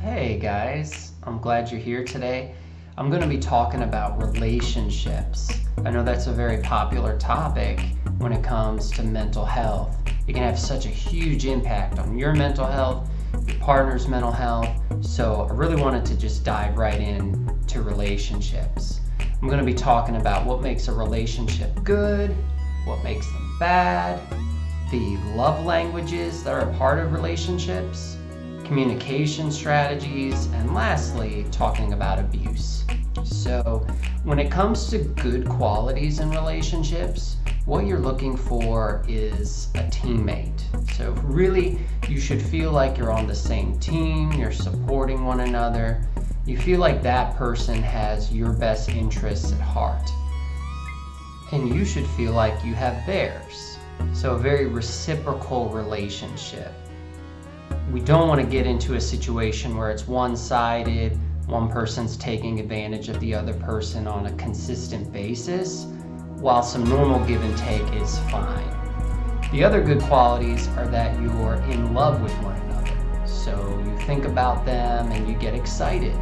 Hey guys, I'm glad you're here today. I'm going to be talking about relationships. I know that's a very popular topic when it comes to mental health. It can have such a huge impact on your mental health, your partner's mental health. So I really wanted to just dive right in to relationships. I'm going to be talking about what makes a relationship good, what makes them bad, the love languages that are a part of relationships, communication strategies, and lastly, talking about abuse. So when it comes to good qualities in relationships, what you're looking for is a teammate. So really, you should feel like you're on the same team, you're supporting one another, you feel like that person has your best interests at heart. And you should feel like you have theirs. So a very reciprocal relationship. We don't want to get into a situation where it's one-sided, one person's taking advantage of the other person on a consistent basis, while some normal give and take is fine. The other good qualities are that you're in love with one another. So you think about them and you get excited.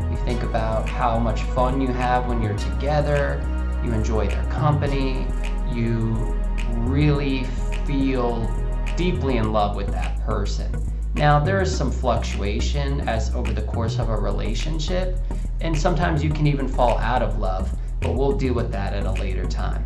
You think about how much fun you have when you're together, you enjoy their company, you really feel deeply in love with that person. Now, there is some fluctuation as over the course of a relationship, and sometimes you can even fall out of love, but we'll deal with that at a later time.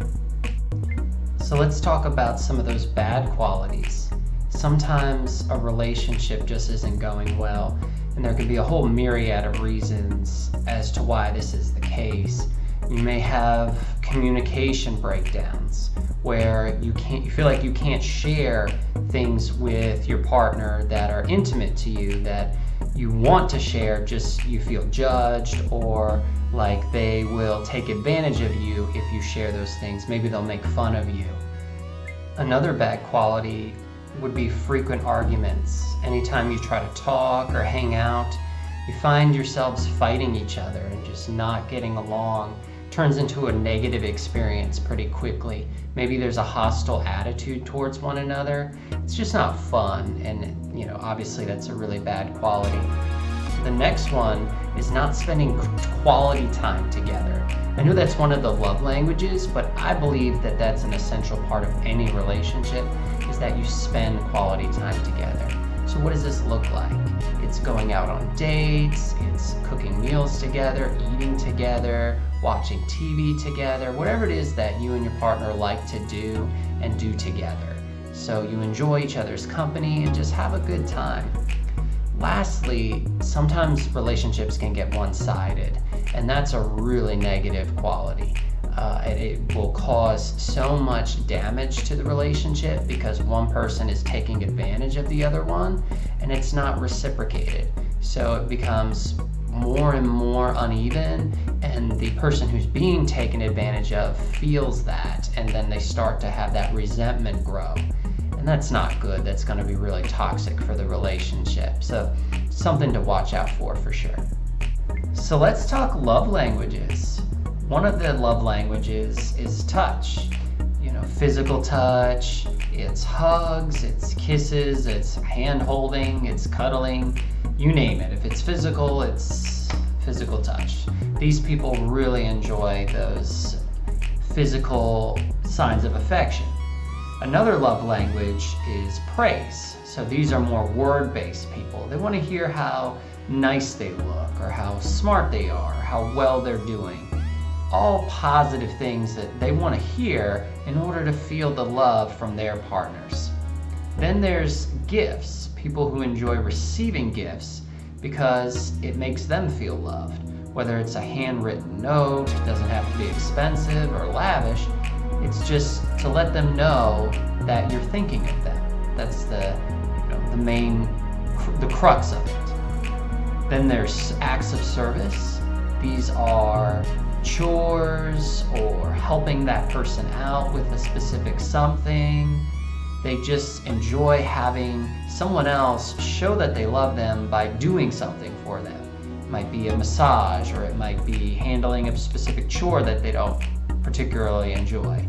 So let's talk about some of those bad qualities. Sometimes a relationship just isn't going well, and there can be a whole myriad of reasons as to why this is the case. You may have communication breakdowns where you feel like you can't share things with your partner that are intimate to you, that you want to share, just you feel judged, or like they will take advantage of you if you share those things. Maybe they'll make fun of you. Another bad quality would be frequent arguments. Anytime you try to talk or hang out, you find yourselves fighting each other and just not getting along. Turns into a negative experience pretty quickly. Maybe there's a hostile attitude towards one another. It's just not fun, and obviously that's a really bad quality. The next one is not spending quality time together. I know that's one of the love languages, but I believe that that's an essential part of any relationship, is that you spend quality time together. So what does this look like? It's going out on dates, it's cooking meals together, eating together, watching TV together, whatever it is that you and your partner like to do and do together. So you enjoy each other's company and just have a good time. Lastly, sometimes relationships can get one-sided, and that's a really negative quality. It will cause so much damage to the relationship because one person is taking advantage of the other one, and it's not reciprocated. So it becomes more and more uneven, and the person who's being taken advantage of feels that, and then they start to have that resentment grow. And that's not good. That's going to be really toxic for the relationship. So something to watch out for sure. So let's talk love languages. One of the love languages is touch. Physical touch, it's hugs, it's kisses, it's hand holding, it's cuddling, you name it. If it's physical, it's physical touch. These people really enjoy those physical signs of affection. Another love language is praise. So these are more word-based people. They want to hear how nice they look, or how smart they are, or how well they're doing. All positive things that they want to hear in order to feel the love from their partners. Then there's gifts, people who enjoy receiving gifts because it makes them feel loved. Whether it's a handwritten note, it doesn't have to be expensive or lavish, it's just to let them know that you're thinking of them. That's the crux of it. Then there's acts of service. These are chores or helping that person out with a specific something. They just enjoy having someone else show that they love them by doing something for them. It might be a massage, or it might be handling a specific chore that they don't particularly enjoy.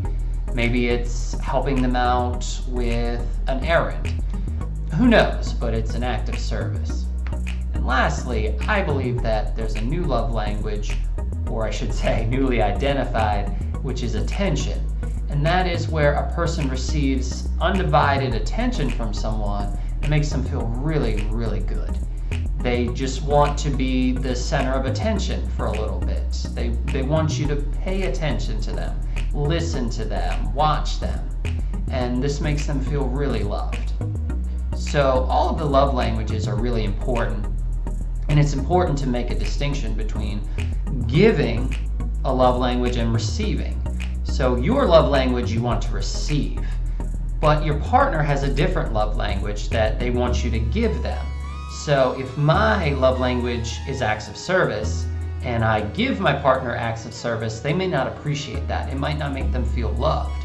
Maybe it's helping them out with an errand. Who knows, but it's an act of service. And lastly, I believe that there's a new love language, or I should say newly identified, which is attention. And that is where a person receives undivided attention from someone and makes them feel really, really good. They just want to be the center of attention for a little bit. They want you to pay attention to them, listen to them, watch them. And this makes them feel really loved. So all of the love languages are really important. And it's important to make a distinction between giving a love language and receiving. So your love language you want to receive, but your partner has a different love language that they want you to give them. So if my love language is acts of service and I give my partner acts of service, they may not appreciate that. It might not make them feel loved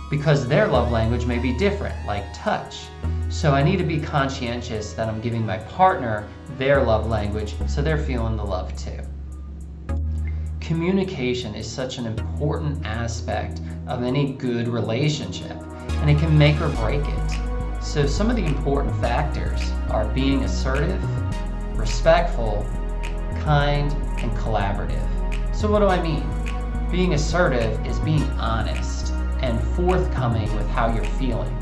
because their love language may be different, like touch. So I need to be conscientious that I'm giving my partner their love language so they're feeling the love too. Communication is such an important aspect of any good relationship, and it can make or break it. So some of the important factors are being assertive, respectful, kind, and collaborative. So what do I mean? Being assertive is being honest and forthcoming with how you're feeling.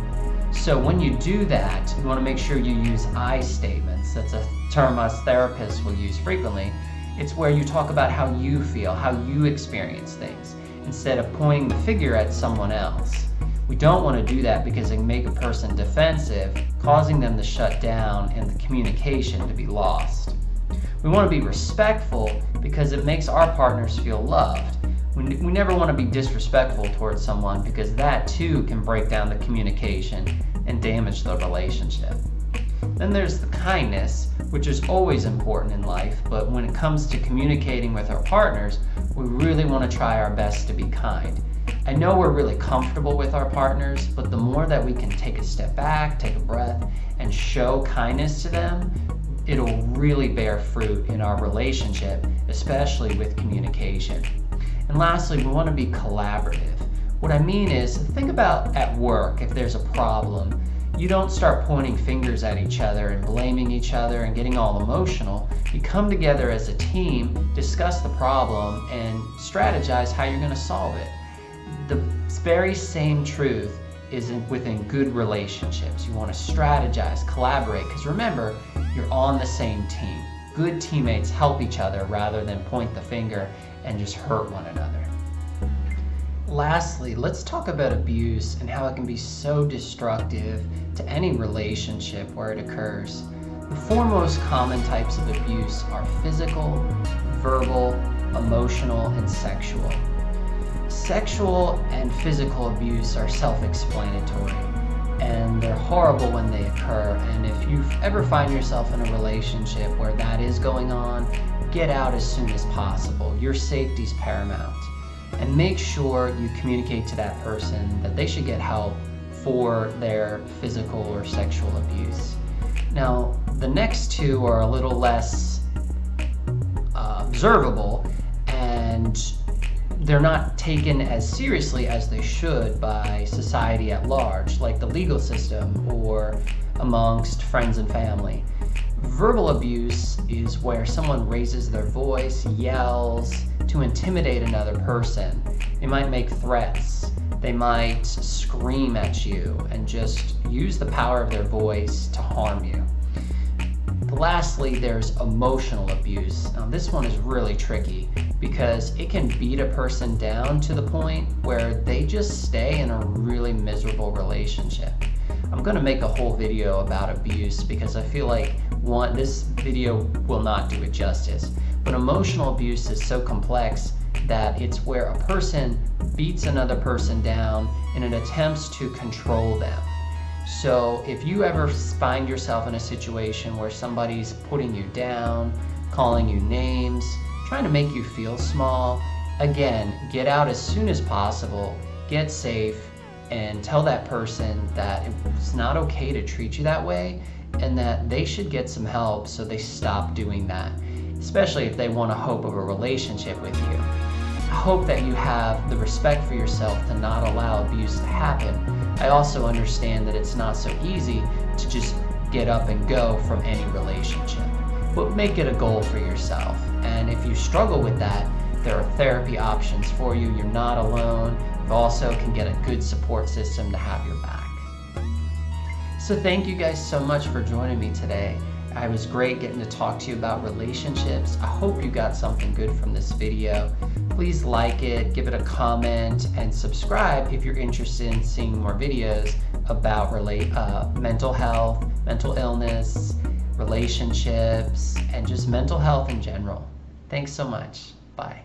So when you do that, you want to make sure you use I statements. That's a term us therapists will use frequently. It's where you talk about how you feel, how you experience things, instead of pointing the finger at someone else. We don't want to do that because it can make a person defensive, causing them to shut down and the communication to be lost. We want to be respectful because it makes our partners feel loved. We never want to be disrespectful towards someone because that too can break down the communication and damage the relationship. Then there's the kindness, which is always important in life, but when it comes to communicating with our partners, we really want to try our best to be kind. I know we're really comfortable with our partners, but the more that we can take a step back, take a breath, and show kindness to them, it'll really bear fruit in our relationship, especially with communication. And lastly, we want to be collaborative. What I mean is, think about at work, if there's a problem, you don't start pointing fingers at each other and blaming each other and getting all emotional. You come together as a team, discuss the problem, and strategize how you're going to solve it. The very same truth is within good relationships. You want to strategize, collaborate, because remember, you're on the same team. Good teammates help each other rather than point the finger and just hurt one another. Lastly, let's talk about abuse and how it can be so destructive to any relationship where it occurs. The four most common types of abuse are physical, verbal, emotional, and sexual. Sexual and physical abuse are self-explanatory, and they're horrible when they occur. And if you ever find yourself in a relationship where that is going on, get out as soon as possible. Your safety's paramount. And make sure you communicate to that person that they should get help for their physical or sexual abuse. Now, the next two are a little less observable, and they're not taken as seriously as they should by society at large, like the legal system or amongst friends and family. Verbal abuse is where someone raises their voice, yells to intimidate another person. They might make threats. They might scream at you and just use the power of their voice to harm you. Lastly, there's emotional abuse. Now, this one is really tricky because it can beat a person down to the point where they just stay in a really miserable relationship. I'm going to make a whole video about abuse because I feel like this video will not do it justice. But emotional abuse is so complex that it's where a person beats another person down in an attempt to control them. So if you ever find yourself in a situation where somebody's putting you down, calling you names, trying to make you feel small, again, get out as soon as possible, get safe, and tell that person that it's not okay to treat you that way and that they should get some help so they stop doing that, especially if they want a hope of a relationship with you. I hope that you have the respect for yourself to not allow abuse to happen. I also understand that it's not so easy to just get up and go from any relationship. but make it a goal for yourself. And if you struggle with that, there are therapy options for you. You're not alone. You also can get a good support system to have your back. So thank you guys so much for joining me today. It was great getting to talk to you about relationships. I hope you got something good from this video. Please like it, give it a comment, and subscribe if you're interested in seeing more videos about mental health, mental illness, relationships, and just mental health in general. Thanks so much. Bye.